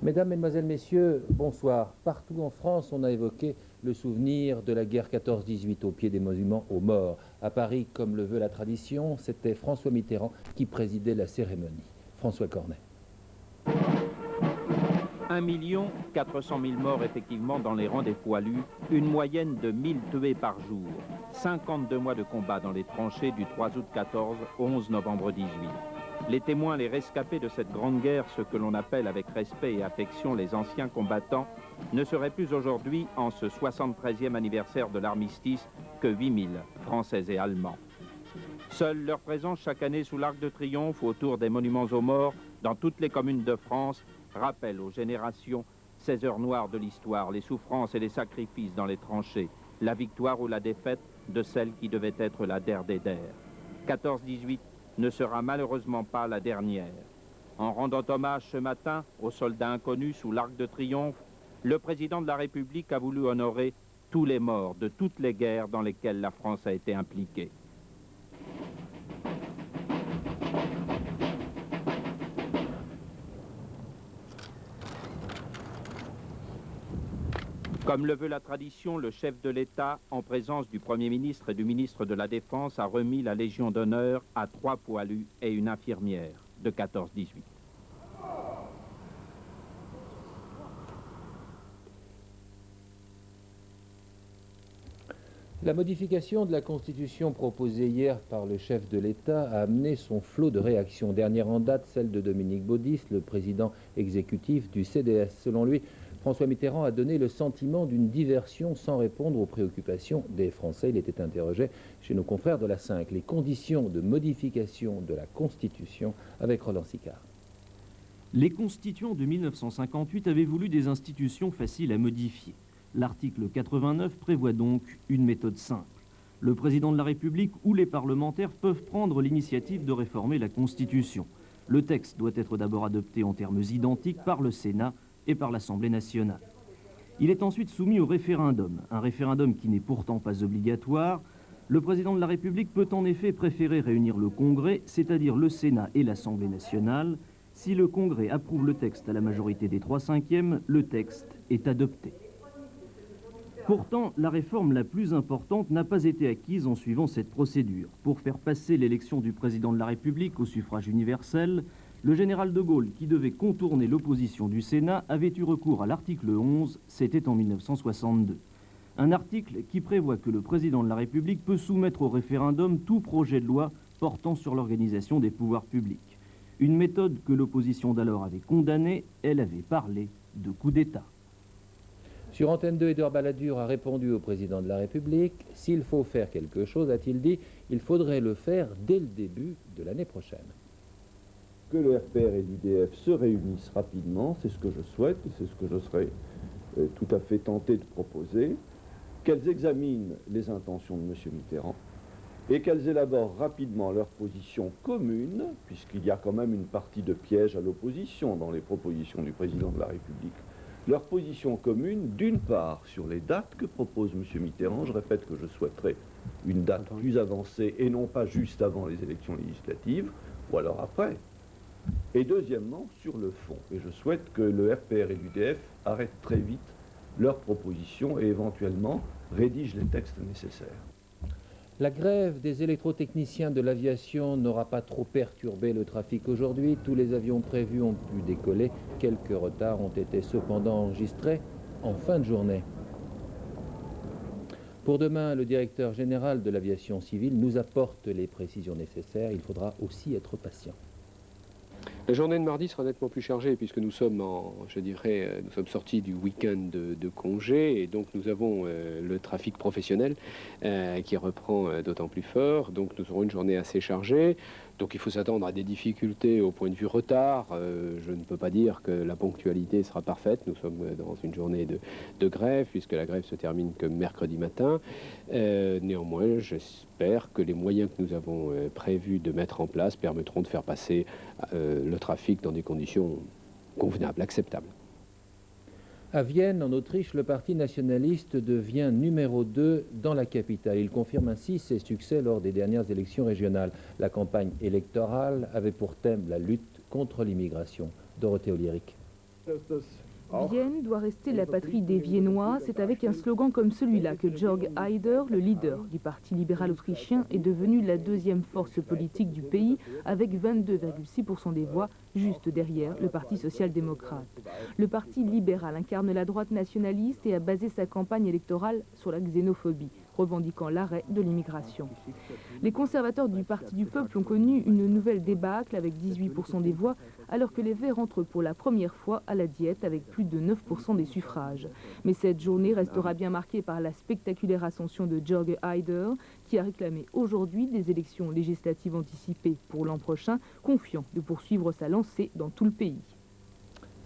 Mesdames, Mesdemoiselles, Messieurs, bonsoir. Partout en France, on a évoqué le souvenir de la guerre 14-18 au pied des monuments aux morts. À Paris, comme le veut la tradition, c'était François Mitterrand qui présidait la cérémonie. François Cornet. 1 400 000 morts effectivement dans les rangs des poilus, une moyenne de 1000 tués par jour, 52 mois de combat dans les tranchées du 3 août 14 au 11 novembre 18. Les témoins, les rescapés de cette grande guerre, ce que l'on appelle avec respect et affection les anciens combattants, ne seraient plus aujourd'hui, en ce 73e anniversaire de l'armistice, que 8000 Français et Allemands. Seule leur présence chaque année sous l'Arc de Triomphe, autour des monuments aux morts, dans toutes les communes de France, rappelle aux générations ces heures noires de l'histoire, les souffrances et les sacrifices dans les tranchées, la victoire ou la défaite de celle qui devait être la der des der. 14-18 ne sera malheureusement pas la dernière. En rendant hommage ce matin aux soldats inconnus sous l'Arc de Triomphe, le président de la République a voulu honorer tous les morts de toutes les guerres dans lesquelles la France a été impliquée. Comme le veut la tradition, le chef de l'État, en présence du Premier ministre et du ministre de la Défense, a remis la Légion d'honneur à 3 poilus et une infirmière de 14-18. La modification de la Constitution proposée hier par le chef de l'État a amené son flot de réactions. Dernière en date, celle de Dominique Baudis, le président exécutif du CDS. Selon lui, François Mitterrand a donné le sentiment d'une diversion sans répondre aux préoccupations des Français. Il était interrogé chez nos confrères de la 5. Les conditions de modification de la Constitution avec Roland Sicard. Les constituants de 1958 avaient voulu des institutions faciles à modifier. L'article 89 prévoit donc une méthode simple. Le président de la République ou les parlementaires peuvent prendre l'initiative de réformer la Constitution. Le texte doit être d'abord adopté en termes identiques par le Sénat et par l'Assemblée nationale. Il est ensuite soumis au référendum, un référendum qui n'est pourtant pas obligatoire. Le président de la République peut en effet préférer réunir le Congrès, c'est-à-dire le Sénat et l'Assemblée nationale. Si le Congrès approuve le texte à la majorité des 3/5, le texte est adopté. Pourtant, la réforme la plus importante n'a pas été acquise en suivant cette procédure. Pour faire passer l'élection du président de la République au suffrage universel, le général de Gaulle, qui devait contourner l'opposition du Sénat, avait eu recours à l'article 11, c'était en 1962. Un article qui prévoit que le président de la République peut soumettre au référendum tout projet de loi portant sur l'organisation des pouvoirs publics. Une méthode que l'opposition d'alors avait condamnée, elle avait parlé de coup d'État. Sur Antenne 2, Édouard Balladur a répondu au président de la République. S'il faut faire quelque chose, a-t-il dit, il faudrait le faire dès le début de l'année prochaine. Que le RPR et l'UDF se réunissent rapidement, c'est ce que je souhaite, et c'est ce que je serai tout à fait tenté de proposer, qu'elles examinent les intentions de M. Mitterrand, et qu'elles élaborent rapidement leur position commune, puisqu'il y a quand même une partie de piège à l'opposition dans les propositions du président de la République, leur position commune, d'une part, sur les dates que propose M. Mitterrand. Je répète que je souhaiterais une date plus avancée et non pas juste avant les élections législatives, ou alors après. Et deuxièmement, sur le fond. Et je souhaite que le RPR et l'UDF arrêtent très vite leurs propositions et éventuellement rédigent les textes nécessaires. La grève des électrotechniciens de l'aviation n'aura pas trop perturbé le trafic aujourd'hui. Tous les avions prévus ont pu décoller. Quelques retards ont été cependant enregistrés en fin de journée. Pour demain, le directeur général de l'aviation civile nous apporte les précisions nécessaires. Il faudra aussi être patient. La journée de mardi sera nettement plus chargée puisque nous sommes nous sommes sortis du week-end de congé et donc nous avons le trafic professionnel qui reprend d'autant plus fort. Donc nous aurons une journée assez chargée. Donc il faut s'attendre à des difficultés au point de vue retard. Je ne peux pas dire que la ponctualité sera parfaite. Nous sommes dans une journée de grève puisque la grève se termine que mercredi matin. Néanmoins, j'espère que les moyens que nous avons prévus de mettre en place permettront de faire passer le trafic dans des conditions convenables, acceptables. À Vienne, en Autriche, le parti nationaliste devient numéro 2 dans la capitale. Il confirme ainsi ses succès lors des dernières élections régionales. La campagne électorale avait pour thème la lutte contre l'immigration. Dorothée Oliéric. Vienne doit rester la patrie des Viennois. C'est avec un slogan comme celui-là que Jörg Haider, le leader du Parti libéral autrichien, est devenu la deuxième force politique du pays avec 22,6% des voix, juste derrière le Parti social-démocrate. Le Parti libéral incarne la droite nationaliste et a basé sa campagne électorale sur la xénophobie, revendiquant l'arrêt de l'immigration. Les conservateurs du Parti du peuple ont connu une nouvelle débâcle avec 18% des voix, alors que les Verts entrent pour la première fois à la diète avec plus de 9% des suffrages. Mais cette journée restera bien marquée par la spectaculaire ascension de Jörg Haider, qui a réclamé aujourd'hui des élections législatives anticipées pour l'an prochain, confiant de poursuivre sa lancée dans tout le pays.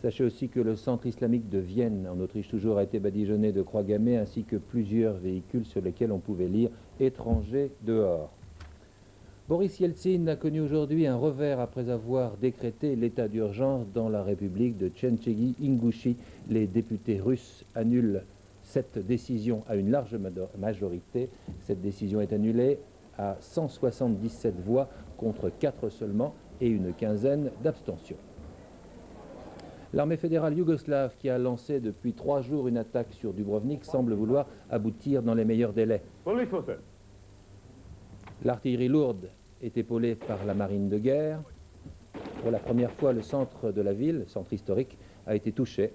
Sachez aussi que le centre islamique de Vienne, en Autriche toujours, a été badigeonné de croix gammées ainsi que plusieurs véhicules sur lesquels on pouvait lire « Étrangers dehors ». Boris Yeltsin a connu aujourd'hui un revers après avoir décrété l'état d'urgence dans la République de Tchétchénie-Ingouchie. Les députés russes annulent cette décision à une large majorité. Cette décision est annulée à 177 voix contre 4 seulement et une quinzaine d'abstentions. L'armée fédérale yougoslave, qui a lancé depuis 3 jours une attaque sur Dubrovnik, semble vouloir aboutir dans les meilleurs délais. L'artillerie lourde est épaulée par la marine de guerre. Pour la première fois, le centre de la ville, le centre historique, a été touché.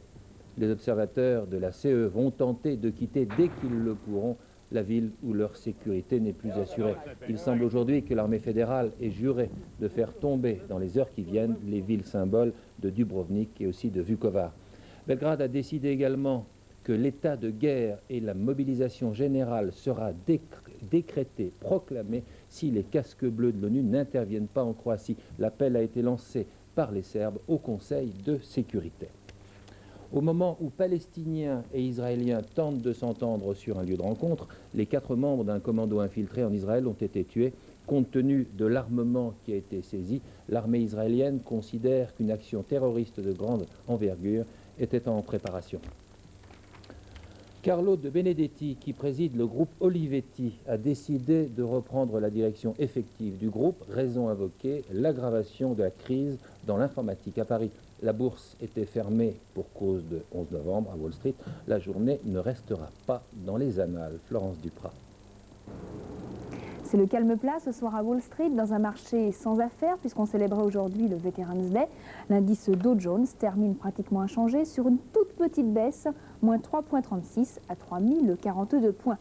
Les observateurs de la CE vont tenter de quitter dès qu'ils le pourront la ville où leur sécurité n'est plus assurée. Il semble aujourd'hui que l'armée fédérale ait juré de faire tomber dans les heures qui viennent les villes symboles de Dubrovnik et aussi de Vukovar. Belgrade a décidé également que l'état de guerre et la mobilisation générale sera décrété, proclamé, si les casques bleus de l'ONU n'interviennent pas en Croatie. L'appel a été lancé par les Serbes au Conseil de sécurité. Au moment où Palestiniens et Israéliens tentent de s'entendre sur un lieu de rencontre, les 4 membres d'un commando infiltré en Israël ont été tués. Compte tenu de l'armement qui a été saisi, l'armée israélienne considère qu'une action terroriste de grande envergure était en préparation. Carlo De Benedetti, qui préside le groupe Olivetti, a décidé de reprendre la direction effective du groupe. Raison invoquée, l'aggravation de la crise dans l'informatique. À Paris, la bourse était fermée pour cause de 11 novembre à Wall Street. La journée ne restera pas dans les annales. Florence Duprat. C'est le calme plat ce soir à Wall Street, dans un marché sans affaires, puisqu'on célébrait aujourd'hui le Veterans Day. L'indice Dow Jones termine pratiquement inchangé sur une toute petite baisse, moins 3,36 à 3042 points.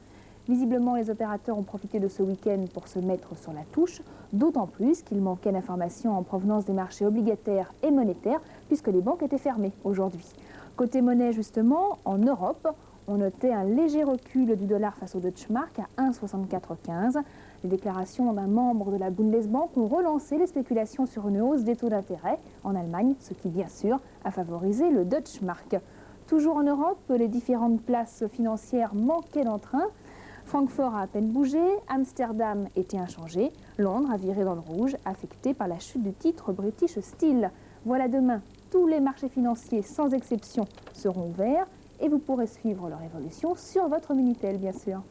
Visiblement, les opérateurs ont profité de ce week-end pour se mettre sur la touche, d'autant plus qu'il manquait d'informations en provenance des marchés obligataires et monétaires, puisque les banques étaient fermées aujourd'hui. Côté monnaie, justement, en Europe, on notait un léger recul du dollar face au Deutsche Mark à 1,6415. Les déclarations d'un membre de la Bundesbank ont relancé les spéculations sur une hausse des taux d'intérêt en Allemagne, ce qui, bien sûr, a favorisé le Deutsche Mark. Toujours en Europe, les différentes places financières manquaient d'entrain. Francfort a à peine bougé, Amsterdam était inchangé, Londres a viré dans le rouge, affecté par la chute du titre British Steel. Voilà demain, tous les marchés financiers, sans exception, seront ouverts et vous pourrez suivre leur évolution sur votre Minitel, bien sûr.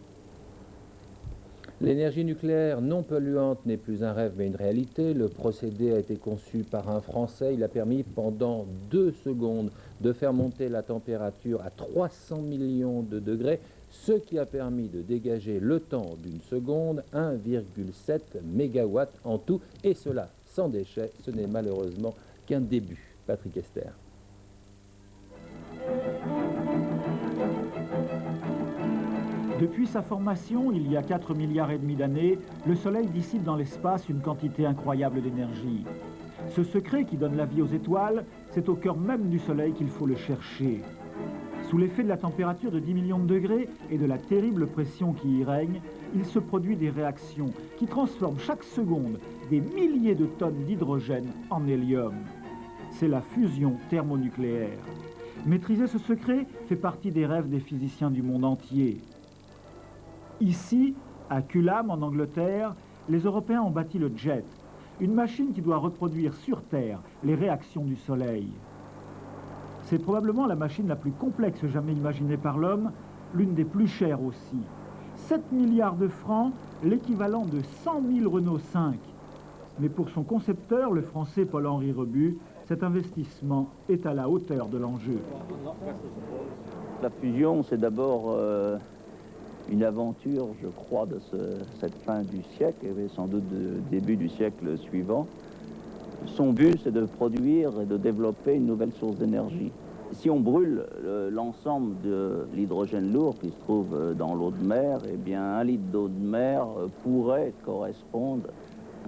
L'énergie nucléaire non polluante n'est plus un rêve mais une réalité. Le procédé a été conçu par un Français. Il a permis pendant 2 secondes de faire monter la température à 300 millions de degrés, ce qui a permis de dégager le temps d'une seconde 1,7 MW en tout, et cela sans déchets. Ce n'est malheureusement qu'un début. Patrick Esther. Depuis sa formation, il y a 4,5 milliards d'années, le Soleil dissipe dans l'espace une quantité incroyable d'énergie. Ce secret qui donne la vie aux étoiles, c'est au cœur même du Soleil qu'il faut le chercher. Sous l'effet de la température de 10 millions de degrés et de la terrible pression qui y règne, il se produit des réactions qui transforment chaque seconde des milliers de tonnes d'hydrogène en hélium. C'est la fusion thermonucléaire. Maîtriser ce secret fait partie des rêves des physiciens du monde entier. Ici, à Culham, en Angleterre, les Européens ont bâti le JET, une machine qui doit reproduire sur Terre les réactions du Soleil. C'est probablement la machine la plus complexe jamais imaginée par l'homme, l'une des plus chères aussi. 7 milliards de francs, l'équivalent de 100 000 Renault 5. Mais pour son concepteur, le français Paul-Henri Rebut, Cet investissement est à la hauteur de l'enjeu. La fusion, c'est d'abord une aventure, je crois, de cette fin du siècle, et sans doute du début du siècle suivant. Son but, c'est de produire et de développer une nouvelle source d'énergie. Si on brûle l'ensemble de l'hydrogène lourd qui se trouve dans l'eau de mer, eh bien, un litre d'eau de mer pourrait correspondre,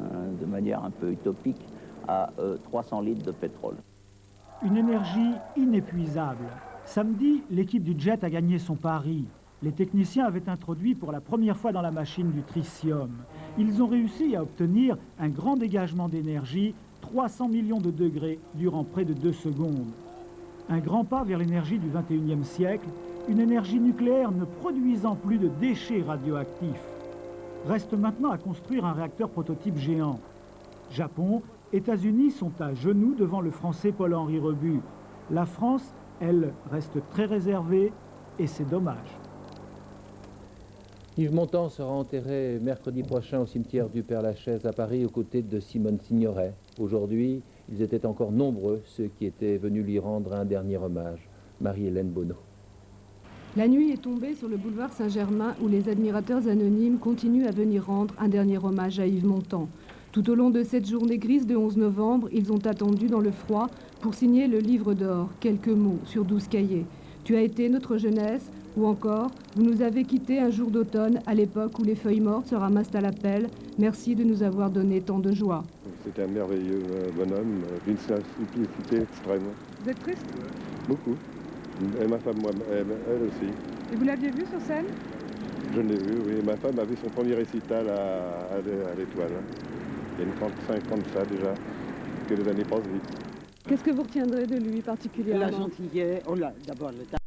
de manière un peu utopique, à 300 litres de pétrole. Une énergie inépuisable. Samedi, l'équipe du JET a gagné son pari. Les techniciens avaient introduit pour la première fois dans la machine du tritium. Ils ont réussi à obtenir un grand dégagement d'énergie, 300 millions de degrés durant près de 2 secondes. Un grand pas vers l'énergie du XXIe siècle, une énergie nucléaire ne produisant plus de déchets radioactifs. Reste maintenant à construire un réacteur prototype géant. Japon, États-Unis sont à genoux devant le français Paul-Henri Rebut. La France, elle, reste très réservée et c'est dommage. Yves Montand sera enterré mercredi prochain au cimetière du Père-Lachaise à Paris aux côtés de Simone Signoret. Aujourd'hui, ils étaient encore nombreux ceux qui étaient venus lui rendre un dernier hommage. Marie-Hélène Bonneau. La nuit est tombée sur le boulevard Saint-Germain où les admirateurs anonymes continuent à venir rendre un dernier hommage à Yves Montand. Tout au long de cette journée grise de 11 novembre, ils ont attendu dans le froid pour signer le livre d'or, quelques mots sur 12 cahiers. Tu as été notre jeunesse, ou encore, vous nous avez quittés un jour d'automne, à l'époque où les feuilles mortes se ramassent à la pelle. Merci de nous avoir donné tant de joie. C'était un merveilleux bonhomme, d'une simplicité extrême. Vous êtes triste? Beaucoup. Et ma femme, moi, elle aussi. Et vous l'aviez vu sur scène? Je l'ai vu, oui. Ma femme a vu son premier récital à l'Étoile. Il y a une 35 ans de ça déjà, que les années passent vite. Qu'est-ce que vous retiendrez de lui particulièrement? La gentillesse, d'abord le talent.